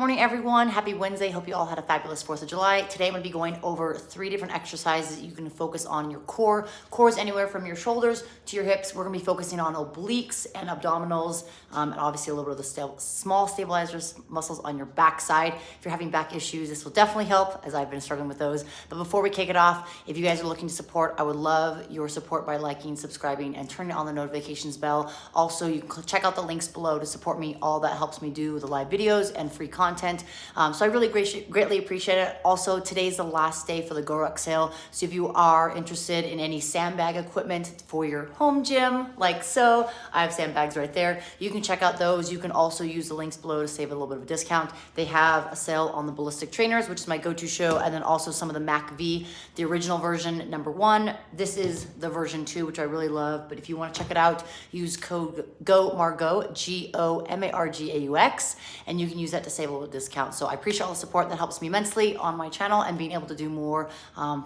Morning everyone, happy Wednesday. Hope you all had a fabulous 4th of July. Today I'm going to be going over 3 different exercises that you can focus on your core. Core is anywhere from your shoulders to your hips. We're going to be focusing on obliques and abdominals, and obviously a little bit of the small stabilizers muscles on your back side. If you're having back issues, this will definitely help, as I've been struggling with those. But before we kick it off, if you guys are looking to support, I would love your support by liking, subscribing, and turning on the notifications bell. Also, you can check out the links below to support me. All that helps me do the live videos and free content. So I really greatly appreciate it. Also, today's the last day for the GoRuck sale. So if you are interested in any sandbag equipment for your home gym, like so, I have sandbags right there. You can check out those. You can also use the links below to save a little bit of a discount. They have a sale on the ballistic trainers, which is my go-to show, and then also some of the Mac V, the original version, number 1. This is the version 2, which I really love. But if you want to check it out, use code GOMARGAUX, GOMARGAUX, and you can use that to save a little discount. So I appreciate all the support. That helps me immensely on my channel and being able to do more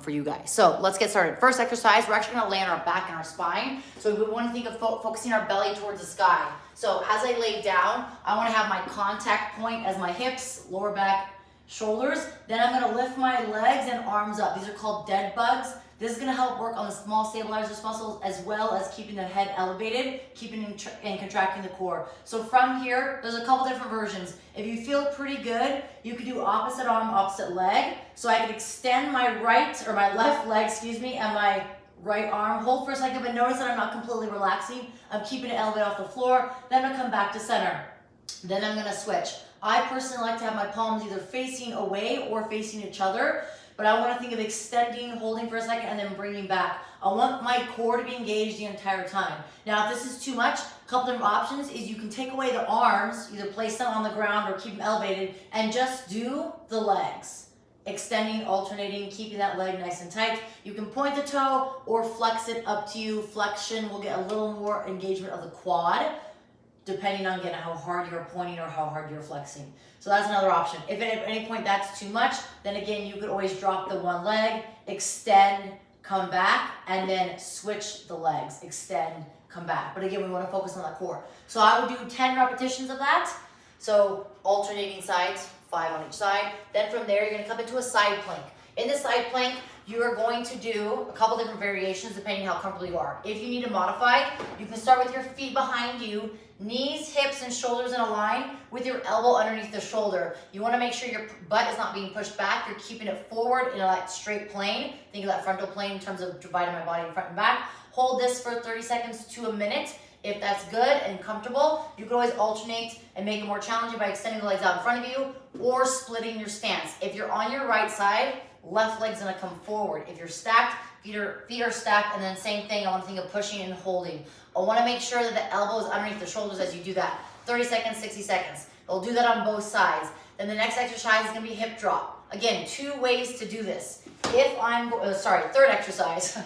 for you guys. So let's get started. First exercise, we're actually going to lay on our back and our spine. So we want to think of focusing our belly towards the sky. So as I lay down, I want to have my contact point as my hips, lower back, shoulders. Then I'm going to lift my legs and arms up. These are called dead bugs. This is going to help work on the small stabilizers muscles as well as keeping the head elevated, keeping and contracting the core. So from here, there's a couple different versions. If you feel pretty good, you could do opposite arm, opposite leg. So I could extend my my left leg, and my right arm. Hold for a second, but notice that I'm not completely relaxing. I'm keeping it elevated off the floor. Then I'm going to come back to center. Then I'm going to switch. I personally like to have my palms either facing away or facing each other. But I want to think of extending, holding for a second, and then bringing back. I want my core to be engaged the entire time. Now, if this is too much, a couple different options is you can take away the arms, either place them on the ground or keep them elevated, and just do the legs. Extending, alternating, keeping that leg nice and tight. You can point the toe or flex it, up to you. Flexion will get a little more engagement of the quad, depending on how hard you're pointing or how hard you're flexing. So that's another option. If at any point that's too much, then again, you could always drop the one leg, extend, come back, and then switch the legs, extend, come back. But again, we want to focus on the core. So I would do 10 repetitions of that. So alternating sides, 5 on each side. Then from there, you're going to come into a side plank. In the side plank, you are going to do a couple different variations depending how comfortable you are. If you need to modify, you can start with your feet behind you, knees, hips, and shoulders in a line with your elbow underneath the shoulder. You want to make sure your butt is not being pushed back. You're keeping it forward in that straight plane. Think of that frontal plane in terms of dividing my body in front and back. Hold this for 30 seconds to a minute. If that's good and comfortable, you can always alternate and make it more challenging by extending the legs out in front of you or splitting your stance. If you're on your right side, left leg's gonna come forward. If you're stacked, feet are stacked, and then same thing, I wanna think of pushing and holding. I wanna make sure that the elbow is underneath the shoulders as you do that. 30 seconds, 60 seconds. We'll do that on both sides. Then the next exercise is gonna be hip drop. Again, 2 ways to do this. Third exercise.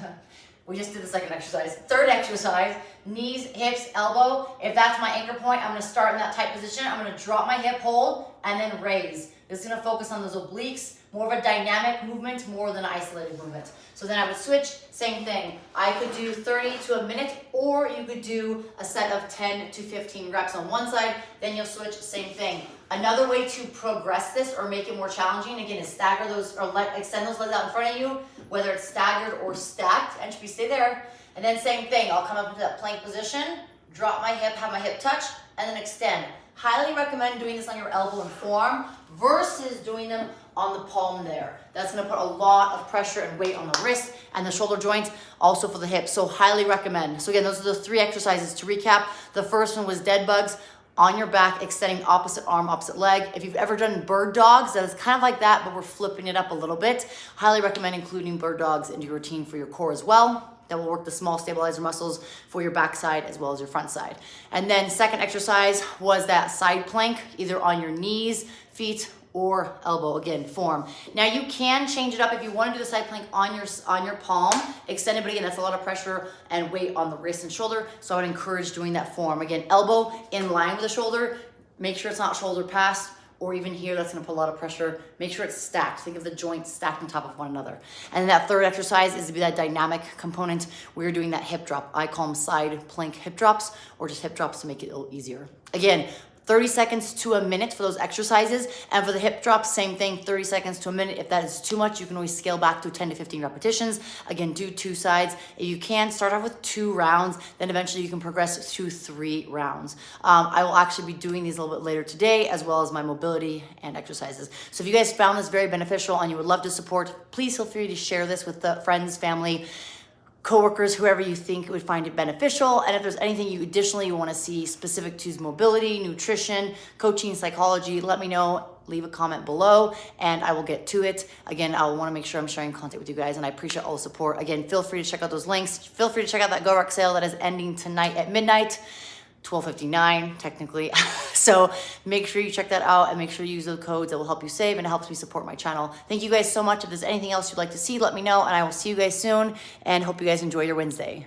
We just did the second exercise. Third exercise, knees, hips, elbow. If that's my anchor point, I'm gonna start in that tight position. I'm gonna drop my hip hold and then raise. This is gonna focus on those obliques, more of a dynamic movement, more than an isolated movement. So then I would switch, same thing. I could do 30 to a minute, or you could do a set of 10 to 15 reps on one side, then you'll switch, same thing. Another way to progress this or make it more challenging, again, is stagger those or extend those legs out in front of you, whether it's staggered or stacked, and should be stay there. And then same thing, I'll come up into that plank position, drop my hip, have my hip touch, and then extend. Highly recommend doing this on your elbow and forearm versus doing them on the palm there. That's gonna put a lot of pressure and weight on the wrist and the shoulder joints, also for the hips. So highly recommend. So again, those are the 3 exercises to recap. The first one was dead bugs on your back, extending opposite arm, opposite leg. If you've ever done bird dogs, that is kind of like that, but we're flipping it up a little bit. Highly recommend including bird dogs into your routine for your core as well. That will work the small stabilizer muscles for your back side as well as your front side. And then second exercise was that side plank, either on your knees, feet, or elbow, again, form. Now you can change it up if you want to do the side plank on your palm, extended, but again, that's a lot of pressure and weight on the wrist and shoulder, so I would encourage doing that form. Again, elbow in line with the shoulder, make sure it's not shoulder past, or even here, that's gonna put a lot of pressure. Make sure it's stacked. Think of the joints stacked on top of one another. And then that third exercise is to be that dynamic component where you're doing that hip drop. I call them side plank hip drops, or just hip drops to make it a little easier. Again, 30 seconds to a minute for those exercises. And for the hip drops, same thing, 30 seconds to a minute. If that is too much, you can always scale back to 10 to 15 repetitions. Again, do 2 sides. If you can, start off with 2 rounds, then eventually you can progress to 3 rounds. I will actually be doing these a little bit later today, as well as my mobility and exercises. So if you guys found this very beneficial and you would love to support, please feel free to share this with the friends, family, coworkers, whoever you think would find it beneficial. And if there's anything you additionally want to see specific to mobility, nutrition, coaching, psychology, let me know. Leave a comment below and I will get to it. Again, I want to make sure I'm sharing content with you guys, and I appreciate all the support. Again, feel free to check out those links. Feel free to check out that GoRuck sale that is ending tonight at midnight. 12:59 technically. So make sure you check that out and make sure you use those codes that will help you save, and it helps me support my channel. Thank you guys so much. If there's anything else you'd like to see, let me know, and I will see you guys soon and hope you guys enjoy your Wednesday.